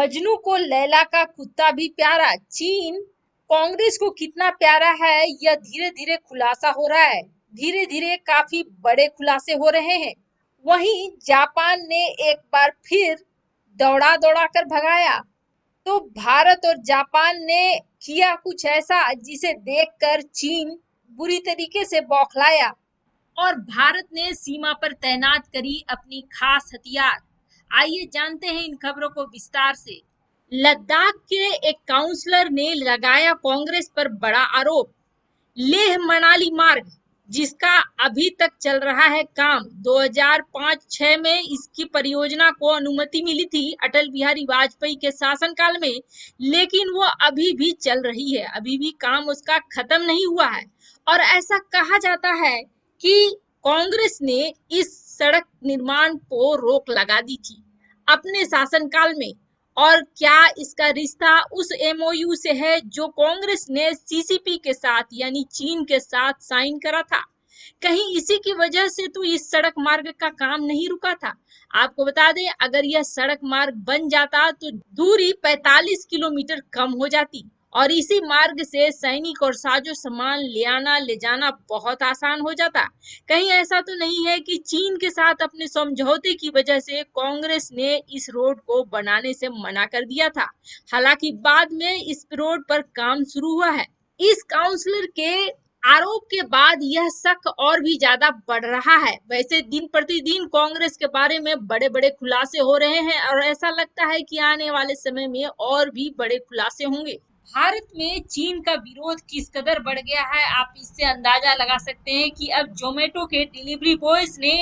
मजनू को लैला का कुत्ता भी प्यारा। चीन कांग्रेस को कितना प्यारा है यह धीरे धीरे खुलासा हो रहा है। धीरे धीरे काफी बड़े खुलासे हो रहे हैं। वहीं जापान ने एक बार फिर दौड़ा दौड़ा कर भगाया। तो भारत और जापान ने किया कुछ ऐसा जिसे देखकर चीन बुरी तरीके से बौखलाया और भारत ने सीमा पर तैनात करी अपनी खास हथियार। आइए जानते हैं इन खबरों को विस्तार से। लद्दाख के एक काउंसलर ने लगाया कांग्रेस पर बड़ा आरोप। लेह मनाली मार्ग जिसका अभी तक चल रहा है काम, 2005-6 में इसकी परियोजना को अनुमति मिली थी अटल बिहारी वाजपेयी के शासनकाल में, लेकिन वो अभी भी चल रही है, अभी भी काम उसका खत्म नहीं हुआ है। और ऐसा कहा जाता है कि कांग्रेस ने इस सड़क निर्माण को रोक लगा दी थी अपने शासनकाल में। और क्या इसका रिश्ता उस एमओयू से है जो कांग्रेस ने सीसीपी के साथ यानी चीन के साथ साइन करा था? कहीं इसी की वजह से तो इस सड़क मार्ग का काम नहीं रुका था। आपको बता दें, अगर यह सड़क मार्ग बन जाता तो दूरी 45 किलोमीटर कम हो जाती और इसी मार्ग से सैनिक और साजो सामान ले आना ले जाना बहुत आसान हो जाता। कहीं ऐसा तो नहीं है कि चीन के साथ अपने समझौते की वजह से कांग्रेस ने इस रोड को बनाने से मना कर दिया था। हालांकि बाद में इस रोड पर काम शुरू हुआ है। इस काउंसलर के आरोप के बाद यह शक और भी ज्यादा बढ़ रहा है। वैसे दिन प्रतिदिन कांग्रेस के बारे में बड़े बड़े खुलासे हो रहे हैं और ऐसा लगता है कि आने वाले समय में और भी बड़े खुलासे होंगे। भारत में चीन का विरोध किस कदर बढ़ गया है, आप इससे अंदाजा लगा सकते हैं कि अब जोमेटो के डिलीवरी बॉयज ने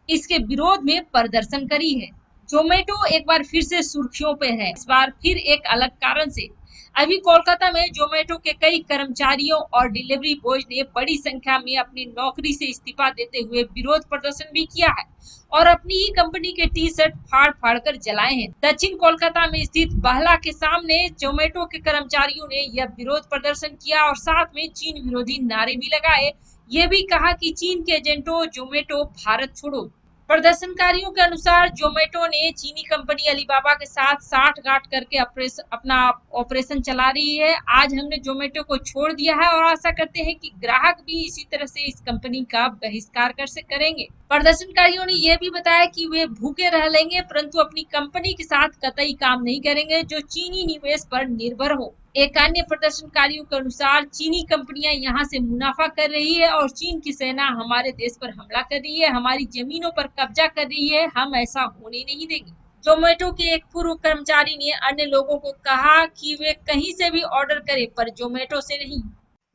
इसके विरोध में प्रदर्शन करी है। जोमेटो एक बार फिर से सुर्खियों पे है, इस बार फिर एक अलग कारण से। अभी कोलकाता में जोमेटो के कई कर्मचारियों और डिलीवरी बॉयज ने बड़ी संख्या में अपनी नौकरी से इस्तीफा देते हुए विरोध प्रदर्शन भी किया है और अपनी ही कंपनी के टी शर्ट फाड़ फाड़ कर जलाए हैं। दक्षिण कोलकाता में स्थित बहला के सामने जोमेटो के कर्मचारियों ने यह विरोध प्रदर्शन किया और साथ में चीन विरोधी नारे भी लगाए। ये भी कहा कि चीन के एजेंटों, जोमेटो भारत छोड़ो। प्रदर्शनकारियों के अनुसार जोमेटो ने चीनी कंपनी अलीबाबा के साथ साठगांठ करके अपना ऑपरेशन चला रही है। आज हमने जोमेटो को छोड़ दिया है और आशा करते हैं कि ग्राहक भी इसी तरह से इस कंपनी का बहिष्कार करेंगे। प्रदर्शनकारियों ने यह भी बताया कि वे भूखे रह लेंगे परंतु अपनी कंपनी के साथ कतई काम नहीं करेंगे जो चीनी निवेश पर निर्भर हो। एक अन्य प्रदर्शनकारियों के अनुसार चीनी कंपनियां यहां से मुनाफा कर रही है और चीन की सेना हमारे देश पर हमला कर रही है, हमारी जमीनों पर कब्जा कर रही है, हम ऐसा होने नहीं देंगे। जोमेटो के एक पूर्व कर्मचारी ने अन्य लोगों को कहा कि वे कहीं से भी ऑर्डर करें पर जोमेटो से नहीं।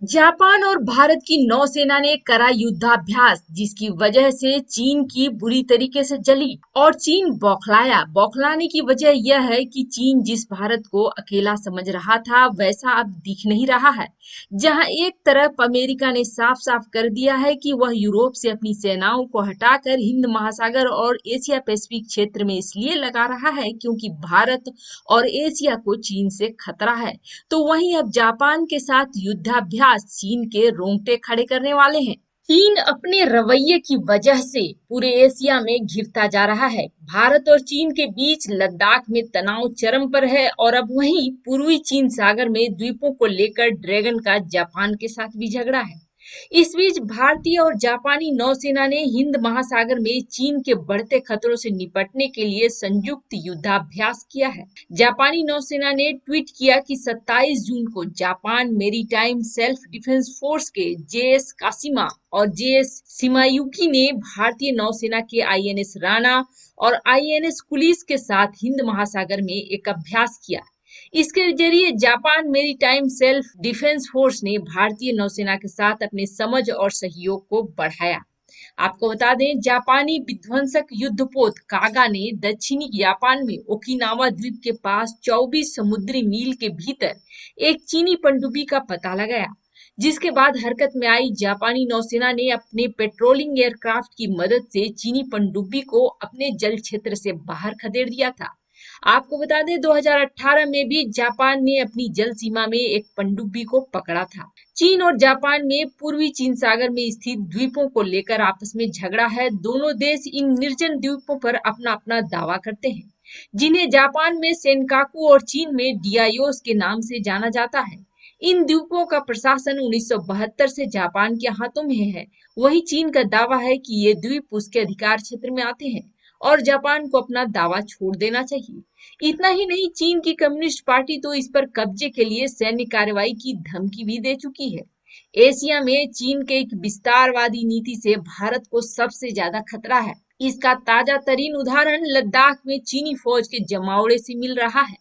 जापान और भारत की नौसेना ने करा युद्धाभ्यास जिसकी वजह से चीन की बुरी तरीके से जली और चीन बौखलाया। बौखलाने की वजह यह है कि चीन जिस भारत को अकेला समझ रहा था वैसा अब दिख नहीं रहा है। जहां एक तरफ अमेरिका ने साफ साफ कर दिया है कि वह यूरोप से अपनी सेनाओं को हटाकर हिंद महासागर और एशिया पैसिफिक क्षेत्र में इसलिए लगा रहा है क्योंकि भारत और एशिया को चीन से खतरा है, तो वहीं अब जापान के साथ युद्धाभ्यास चीन के रोंगटे खड़े करने वाले हैं। चीन अपने रवैये की वजह से पूरे एशिया में घिरता जा रहा है। भारत और चीन के बीच लद्दाख में तनाव चरम पर है और अब वहीं पूर्वी चीन सागर में द्वीपों को लेकर ड्रैगन का जापान के साथ भी झगड़ा है। इस बीच भारतीय और जापानी नौसेना ने हिंद महासागर में चीन के बढ़ते खतरों से निपटने के लिए संयुक्त युद्धाभ्यास किया है। जापानी नौसेना ने ट्वीट किया कि 27 जून को Japan maritime self defence force के जेएस काशिमा और जेएस शिमायुकी ने भारतीय नौसेना के आईएनएस राणा और आईएनएस कुलिस के साथ हिंद महासागर में एक अभ्यास किया। इसके जरिए Japan maritime self defence force ने भारतीय नौसेना के साथ अपने समझ और सहयोग को बढ़ाया। आपको बता दें, जापानी विध्वंसक युद्धपोत कागा ने दक्षिणी जापान में ओकिनावा द्वीप के पास 24 समुद्री मील के भीतर एक चीनी पनडुब्बी का पता लगाया, जिसके बाद हरकत में आई जापानी नौसेना ने अपने पेट्रोलिंग एयरक्राफ्ट की मदद से चीनी पनडुब्बी को अपने जल क्षेत्र से बाहर खदेड़ दिया था। आपको बता दें 2018 में भी जापान ने अपनी जल सीमा में एक पनडुब्बी को पकड़ा था। चीन और जापान में पूर्वी चीन सागर में स्थित द्वीपों को लेकर आपस में झगड़ा है। दोनों देश इन निर्जन द्वीपों पर अपना अपना दावा करते हैं। जिन्हें जापान में सेनकाकू और चीन में डियायोस के नाम से जाना जाता है। इन द्वीपों का प्रशासन 1972 से जापान के हाथों में है। वही चीन का दावा है कि ये द्वीप उसके अधिकार क्षेत्र में आते हैं और जापान को अपना दावा छोड़ देना चाहिए। इतना ही नहीं, चीन की कम्युनिस्ट पार्टी तो इस पर कब्जे के लिए सैन्य कार्रवाई की धमकी भी दे चुकी है। एशिया में चीन के एक विस्तारवादी नीति से भारत को सबसे ज्यादा खतरा है। इसका ताजा तरीन उदाहरण लद्दाख में चीनी फौज के जमावड़े से मिल रहा है।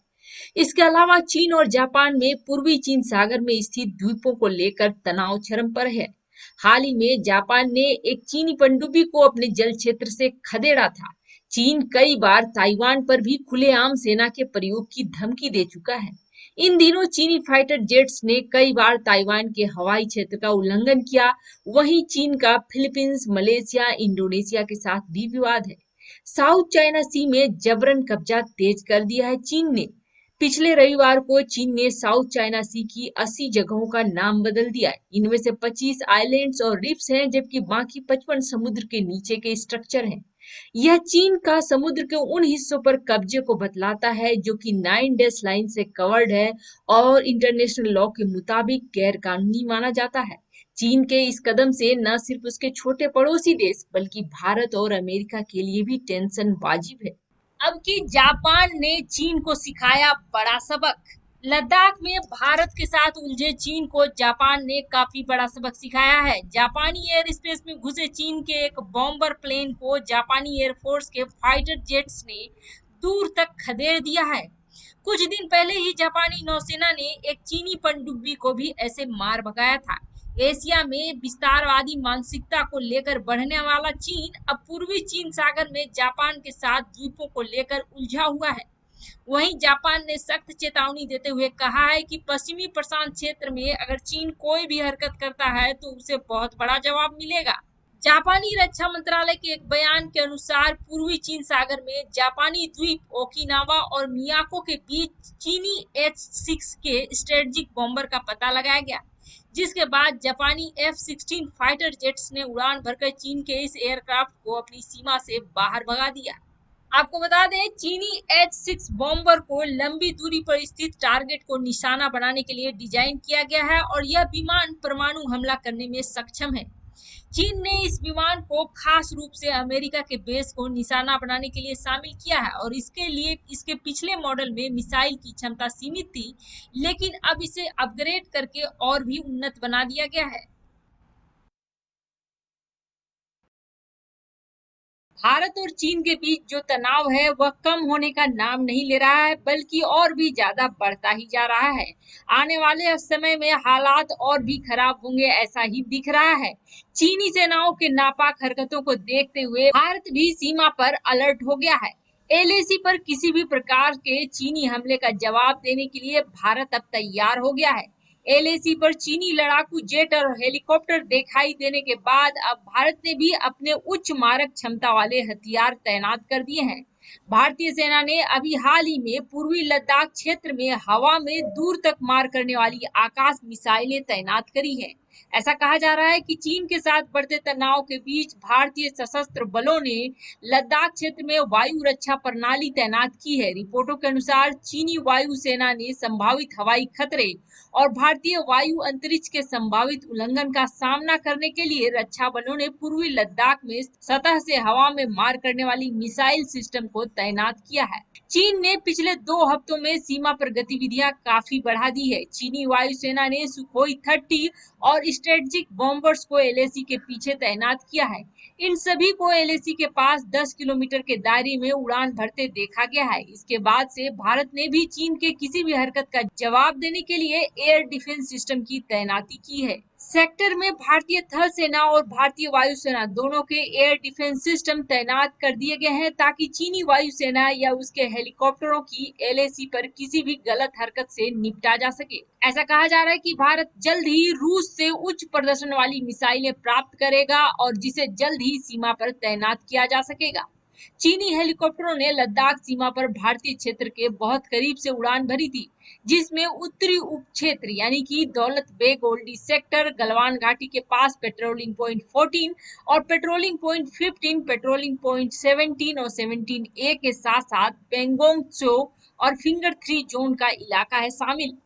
इसके अलावा चीन और जापान में पूर्वी चीन सागर में स्थित द्वीपों को लेकर तनाव चरम पर है। हाल ही में जापान ने एक चीनी पनडुब्बी को अपने जल क्षेत्र से खदेड़ा था। चीन कई बार ताइवान पर भी खुलेआम सेना के प्रयोग की धमकी दे चुका है। इन दिनों चीनी फाइटर जेट्स ने कई बार ताइवान के हवाई क्षेत्र का उल्लंघन किया। वहीं चीन का फिलीपींस, मलेशिया, इंडोनेशिया के साथ भी विवाद है। साउथ चाइना सी में जबरन कब्जा तेज कर दिया है चीन ने। पिछले रविवार को चीन ने साउथ चाइना सी की 80 जगहों का नाम बदल दिया है। इनमें से 25 आइलैंड्स और रिफ्स हैं, जबकि बाकी 55 समुद्र के नीचे के स्ट्रक्चर हैं। यह चीन का समुद्र के उन हिस्सों पर कब्जे को बतलाता है जो कि 9 डैश लाइन से कवर्ड है और इंटरनेशनल लॉ के मुताबिक गैर कानूनी माना जाता है। चीन के इस कदम से न सिर्फ उसके छोटे पड़ोसी देश बल्कि भारत और अमेरिका के लिए भी टेंशन वाजिब है। अब की जापान ने चीन को सिखाया बड़ा सबक। लद्दाख में भारत के साथ उलझे चीन को जापान ने काफी बड़ा सबक सिखाया है। जापानी एयर स्पेस में घुसे चीन के एक बॉम्बर प्लेन को जापानी एयरफोर्स के फाइटर जेट्स ने दूर तक खदेड़ दिया है। कुछ दिन पहले ही जापानी नौसेना ने एक चीनी पनडुब्बी को भी ऐसे मार भगाया था। एशिया में विस्तारवादी मानसिकता को लेकर बढ़ने वाला चीन अब पूर्वी चीन सागर में जापान के साथ द्वीपों को लेकर उलझा हुआ है। वहीं जापान ने सख्त चेतावनी देते हुए कहा है कि पश्चिमी प्रशांत क्षेत्र में अगर चीन कोई भी हरकत करता है तो उसे बहुत बड़ा जवाब मिलेगा। जापानी रक्षा मंत्रालय के एक बयान के अनुसार पूर्वी चीन सागर में जापानी द्वीप ओकिनावा और मियाको के बीच चीनी H-6 के स्ट्रेटेजिक बॉम्बर का पता लगाया गया, जिसके बाद जापानी F-16 फाइटर जेट्स ने उड़ान भरकर चीन के इस एयरक्राफ्ट को अपनी सीमा से बाहर भगा दिया। आपको बता दें, चीनी H-6 बॉम्बर को लंबी दूरी पर स्थित टारगेट को निशाना बनाने के लिए डिजाइन किया गया है और यह विमान परमाणु हमला करने में सक्षम है। चीन ने इस विमान को खास रूप से अमेरिका के बेस को निशाना बनाने के लिए शामिल किया है और इसके लिए इसके पिछले मॉडल में मिसाइल की क्षमता सीमित थी, लेकिन अब इसे अपग्रेड करके और भी उन्नत बना दिया गया है। भारत और चीन के बीच जो तनाव है वह कम होने का नाम नहीं ले रहा है, बल्कि और भी ज्यादा बढ़ता ही जा रहा है। आने वाले समय में हालात और भी खराब होंगे ऐसा ही दिख रहा है। चीनी सेनाओं के नापाक हरकतों को देखते हुए भारत भी सीमा पर अलर्ट हो गया है। एलएसी पर किसी भी प्रकार के चीनी हमले का जवाब देने के लिए भारत अब तैयार हो गया है। एलएसी पर चीनी लड़ाकू जेट और हेलीकॉप्टर दिखाई देने के बाद अब भारत ने भी अपने उच्च मारक क्षमता वाले हथियार तैनात कर दिए हैं। भारतीय सेना ने अभी हाल ही में पूर्वी लद्दाख क्षेत्र में हवा में दूर तक मार करने वाली आकाश मिसाइलें तैनात करी हैं। ऐसा कहा जा रहा है कि चीन के साथ बढ़ते तनाव के बीच भारतीय सशस्त्र बलों ने लद्दाख क्षेत्र में वायु रक्षा प्रणाली तैनात की है। रिपोर्टों के अनुसार चीनी वायु सेना ने संभावित हवाई खतरे और भारतीय वायु अंतरिक्ष के संभावित उल्लंघन का सामना करने के लिए रक्षा बलों ने पूर्वी लद्दाख में सतह से हवा में मार करने वाली मिसाइल सिस्टम को तैनात किया है। चीन ने पिछले 2 हफ्तों में सीमा पर गतिविधियां काफी बढ़ा दी है। चीनी वायुसेना ने सुखोई 30 और स्ट्रेटेजिक बॉम्बर्स को एलएसी के पीछे तैनात किया है। इन सभी को एलएसी के पास 10 किलोमीटर के दायरे में उड़ान भरते देखा गया है। इसके बाद से भारत ने भी चीन के किसी भी हरकत का जवाब देने के लिए एयर डिफेंस सिस्टम की तैनाती की है। सेक्टर में भारतीय थल सेना और भारतीय वायुसेना दोनों के एयर डिफेंस सिस्टम तैनात कर दिए गए हैं ताकि चीनी वायुसेना या उसके हेलीकॉप्टरों की एलएसी पर किसी भी गलत हरकत से निपटा जा सके। ऐसा कहा जा रहा है कि भारत जल्द ही रूस से उच्च प्रदर्शन वाली मिसाइलें प्राप्त करेगा और जिसे जल्द ही सीमा पर तैनात किया जा सकेगा। चीनी हेलीकॉप्टरों ने लद्दाख सीमा पर भारतीय क्षेत्र के बहुत करीब से उड़ान भरी थी, जिसमें उत्तरी उप क्षेत्र यानी कि दौलत बेग ओल्डी सेक्टर, गलवान घाटी के पास पेट्रोलिंग पॉइंट 14 और पेट्रोलिंग पॉइंट 15, पेट्रोलिंग पॉइंट 17 और 17A के साथ साथ पेंगोंग त्सो और फिंगर 3 जोन का इलाका है शामिल।